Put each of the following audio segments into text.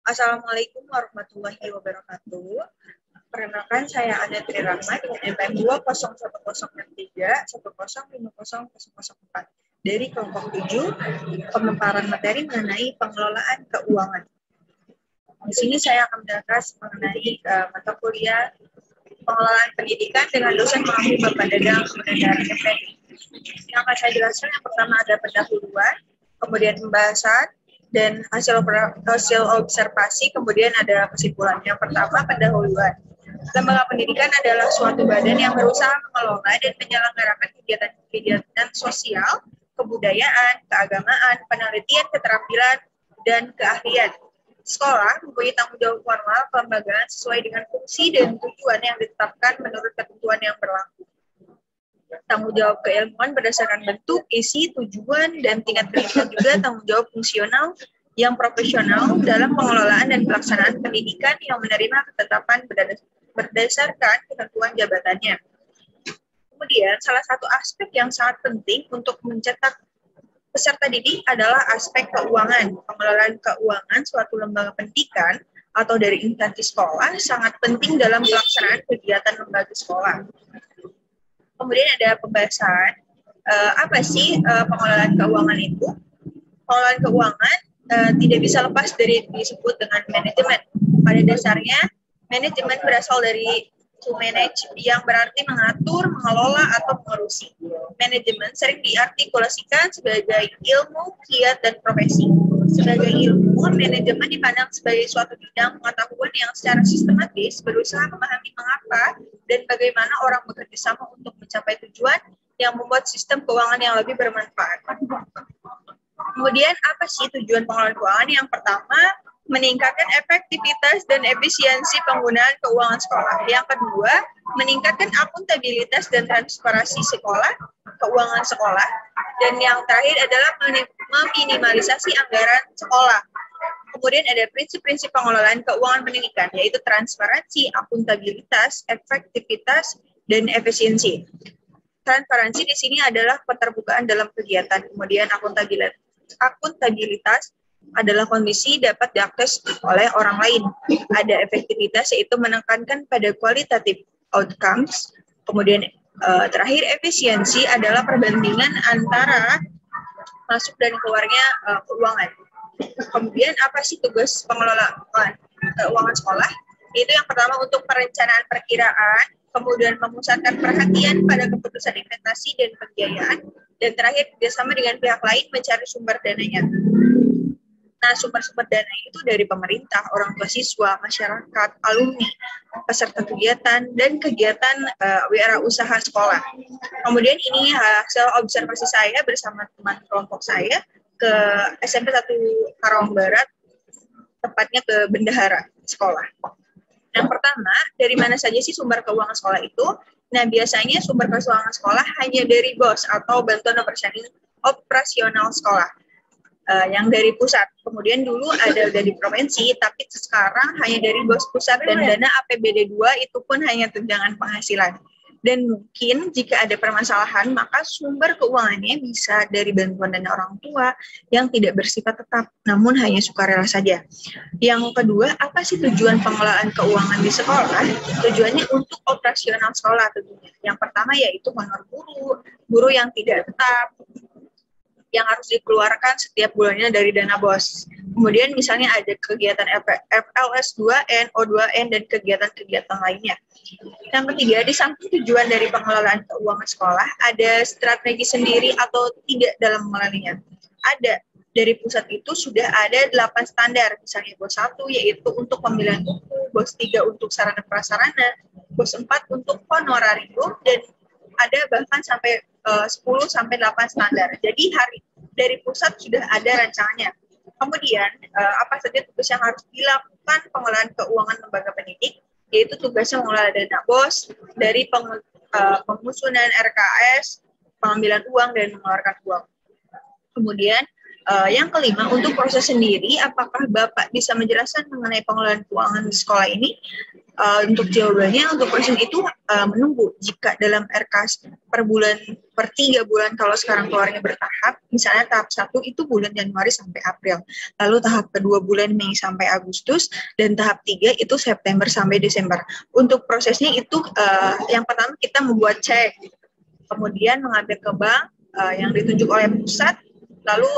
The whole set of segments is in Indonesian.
Assalamualaikum warahmatullahi wabarakatuh. Perkenalkan, saya Ana Trirahma dengan NPM 2010310500004 dari kelompok 7, pemaparan materi mengenai pengelolaan keuangan. Di sini saya akan membahas mengenai mata kuliah pengelolaan pendidikan dengan dosen kami Bapak Dadang Menendara FPI. Yang akan saya jelaskan yang pertama ada pendahuluan, kemudian pembahasan, dan hasil observasi, kemudian ada kesimpulan. Yang pertama, pendahuluan. Lembaga pendidikan adalah suatu badan yang berusaha mengelola dan menyelenggarakan kegiatan sosial, kebudayaan, keagamaan, penelitian, keterampilan, dan keahlian. Sekolah mempunyai tanggung jawab formal kelembagaan sesuai dengan fungsi dan tujuan yang ditetapkan menurut ketentuan yang berlaku. Tanggung jawab keilmuan berdasarkan bentuk, isi, tujuan, dan tingkat pendidikan juga tanggung jawab fungsional yang profesional dalam pengelolaan dan pelaksanaan pendidikan yang menerima ketetapan berdasarkan ketentuan jabatannya. Kemudian, salah satu aspek yang sangat penting untuk mencetak peserta didik adalah aspek keuangan. Pengelolaan keuangan suatu lembaga pendidikan atau dari instansi sekolah sangat penting dalam pelaksanaan kegiatan lembaga sekolah. Kemudian ada pembahasan, apa sih pengelolaan keuangan itu? Pengelolaan keuangan tidak bisa lepas dari disebut dengan manajemen. Pada dasarnya, manajemen berasal dari to manage, yang berarti mengatur, mengelola, atau mengurusi. Manajemen sering diartikulasikan sebagai ilmu, kiat, dan profesi. Sebagai ilmu, manajemen dipandang sebagai suatu bidang pengetahuan yang secara sistematis berusaha memahami mengapa dan bagaimana orang bekerja sama untuk mencapai tujuan yang membuat sistem keuangan yang lebih bermanfaat. Kemudian, apa sih tujuan pengelolaan keuangan? Yang pertama, meningkatkan efektivitas dan efisiensi penggunaan keuangan sekolah. Yang kedua, meningkatkan akuntabilitas dan transparansi keuangan sekolah. Dan yang terakhir adalah meminimalisasi anggaran sekolah. Kemudian ada prinsip-prinsip pengelolaan keuangan pendidikan, yaitu transparansi, akuntabilitas, efektivitas, dan efisiensi. Transparansi di sini adalah keterbukaan dalam kegiatan. Kemudian akuntabilitas adalah kondisi dapat diakses oleh orang lain. Ada efektivitas, yaitu menekankan pada kualitatif outcomes. Kemudian terakhir, efisiensi adalah perbandingan antara masuk dan keluarnya keuangan. Kemudian apa sih tugas pengelolaan keuangan sekolah? Itu yang pertama untuk perencanaan perkiraan, kemudian memusatkan perhatian pada keputusan investasi dan pembiayaan, dan terakhir bersama dengan pihak lain mencari sumber dananya. Nah, sumber-sumber dana itu dari pemerintah, orang tua siswa, masyarakat, alumni, peserta kegiatan, dan kegiatan wirausaha sekolah. Kemudian ini hasil observasi saya bersama teman kelompok saya ke SMP 1 Karawang Barat, tepatnya ke bendahara sekolah. Yang pertama, dari mana saja sih sumber keuangan sekolah itu? Nah, biasanya sumber keuangan sekolah hanya dari BOS atau bantuan operasional sekolah. Yang dari pusat. Kemudian dulu ada dari provinsi, tapi sekarang hanya dari BOS pusat, dan dana APBD 2 itu pun hanya tunjangan penghasilan. Dan mungkin jika ada permasalahan, maka sumber keuangannya bisa dari bantuan dana orang tua yang tidak bersifat tetap, namun hanya sukarela saja. Yang kedua, apa sih tujuan pengelolaan keuangan di sekolah? Tujuannya untuk operasional sekolah tentunya. Yang pertama yaitu honor guru yang tidak tetap, yang harus dikeluarkan setiap bulannya dari dana BOS. Kemudian misalnya ada kegiatan FLS 2N, O2N, dan kegiatan-kegiatan lainnya. Yang ketiga, di samping tujuan dari pengelolaan keuangan sekolah, ada strategi sendiri atau tidak dalam mengelolanya. Ada. Dari pusat itu sudah ada 8 standar, misalnya BOS 1 yaitu untuk pemilihan buku, BOS 3 untuk sarana prasarana, BOS 4 untuk honorarium, dan ada bahkan sampai 10-8 standar. Jadi dari pusat sudah ada rancangannya. Kemudian apa saja tugas yang harus dilakukan pengelolaan keuangan lembaga pendidik, yaitu tugasnya mengelola dana BOS, dari pengusunan RKS, pengambilan uang, dan mengeluarkan uang. Kemudian yang kelima, untuk proses sendiri, apakah Bapak bisa menjelaskan mengenai pengelolaan keuangan di sekolah ini? Untuk jawabannya, untuk question itu menunggu. Jika dalam RK per bulan, per 3 bulan, kalau sekarang keluarnya bertahap, misalnya tahap 1 itu bulan Januari sampai April, lalu tahap kedua bulan Mei sampai Agustus, dan tahap 3 itu September sampai Desember. Untuk prosesnya itu yang pertama kita membuat cek, kemudian mengambil ke bank yang ditunjuk oleh pusat, lalu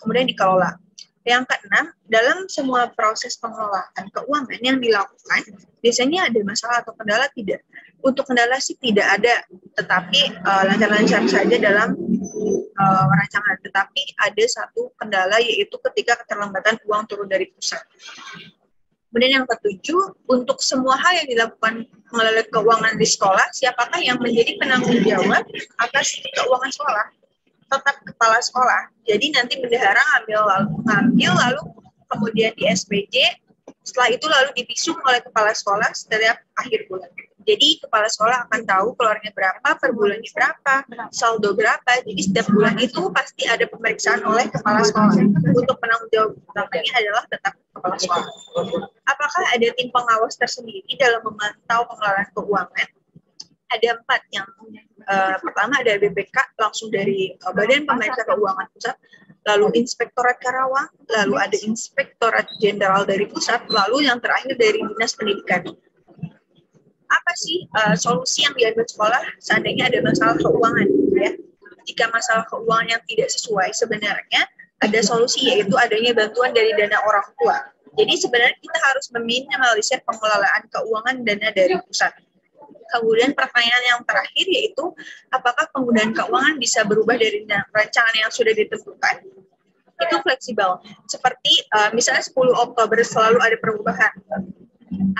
kemudian dikelola. Yang keenam, dalam semua proses pengelolaan keuangan yang dilakukan, biasanya ada masalah atau kendala tidak? Untuk kendala sih tidak ada, tetapi lancar-lancar saja dalam rancangan. Tetapi ada satu kendala, yaitu ketika keterlambatan uang turun dari pusat. Kemudian yang ketujuh, untuk semua hal yang dilakukan melalui keuangan di sekolah, siapakah yang menjadi penanggung jawab atas keuangan sekolah? Tetap kepala sekolah. Jadi nanti bendahara ngambil lalu kemudian di SPJ, setelah itu lalu divisum oleh kepala sekolah setiap akhir bulan. Jadi kepala sekolah akan tahu keluarnya berapa, per bulannya berapa, saldo berapa. Jadi setiap bulan itu pasti ada pemeriksaan oleh kepala sekolah. Untuk penanggung jawab utamanya adalah tetap kepala sekolah. Apakah ada tim pengawas tersendiri dalam memantau pengelolaan keuangan? Ada 4 yang pertama ada BPK langsung dari Badan Pemeriksa Keuangan Pusat, lalu Inspektorat Karawang, lalu ada Inspektorat Jenderal dari Pusat, lalu yang terakhir dari Dinas Pendidikan. Apa sih solusi yang diambil sekolah seandainya ada masalah keuangan? Ya? Jika masalah keuangan yang tidak sesuai, sebenarnya ada solusi, yaitu adanya bantuan dari dana orang tua. Jadi sebenarnya kita harus meminimalisir pengelolaan keuangan dana dari pusat. Kemudian pertanyaan yang terakhir yaitu, apakah penggunaan keuangan bisa berubah dari rancangan yang sudah ditentukan? Itu fleksibel. Seperti misalnya 10 Oktober selalu ada perubahan.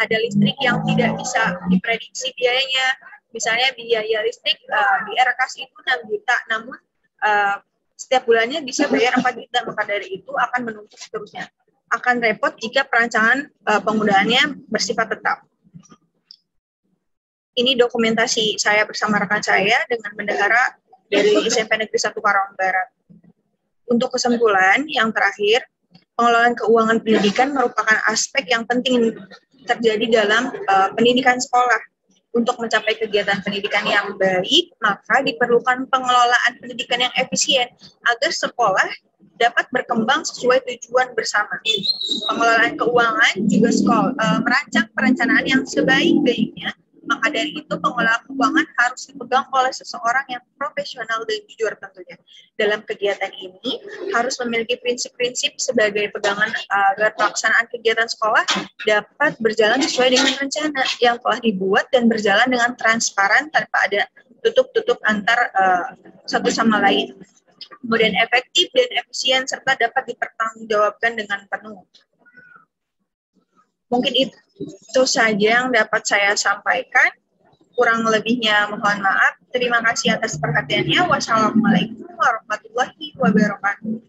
Ada listrik yang tidak bisa diprediksi biayanya. Misalnya biaya listrik di RKS itu 6 juta, namun setiap bulannya bisa bayar 4 juta. Maka dari itu akan menumpuk seterusnya. Akan repot jika perancangan penggunaannya bersifat tetap. Ini dokumentasi saya bersama rekan saya dengan bendahara dari SMP Negeri 1 Karawang Barat. Untuk kesimpulan yang terakhir, pengelolaan keuangan pendidikan merupakan aspek yang penting terjadi dalam pendidikan sekolah. Untuk mencapai kegiatan pendidikan yang baik, maka diperlukan pengelolaan pendidikan yang efisien agar sekolah dapat berkembang sesuai tujuan bersama. Pengelolaan keuangan juga merancang perencanaan yang sebaik-baiknya. Maka dari itu pengelolaan keuangan harus dipegang oleh seseorang yang profesional dan jujur tentunya. Dalam kegiatan ini harus memiliki prinsip-prinsip sebagai pegangan agar pelaksanaan kegiatan sekolah dapat berjalan sesuai dengan rencana yang telah dibuat dan berjalan dengan transparan tanpa ada tutup-tutup antar satu sama lain. Kemudian efektif dan efisien serta dapat dipertanggungjawabkan dengan penuh. Mungkin itu saja yang dapat saya sampaikan. Kurang lebihnya mohon maaf. Terima kasih atas perhatiannya. Wassalamualaikum warahmatullahi wabarakatuh.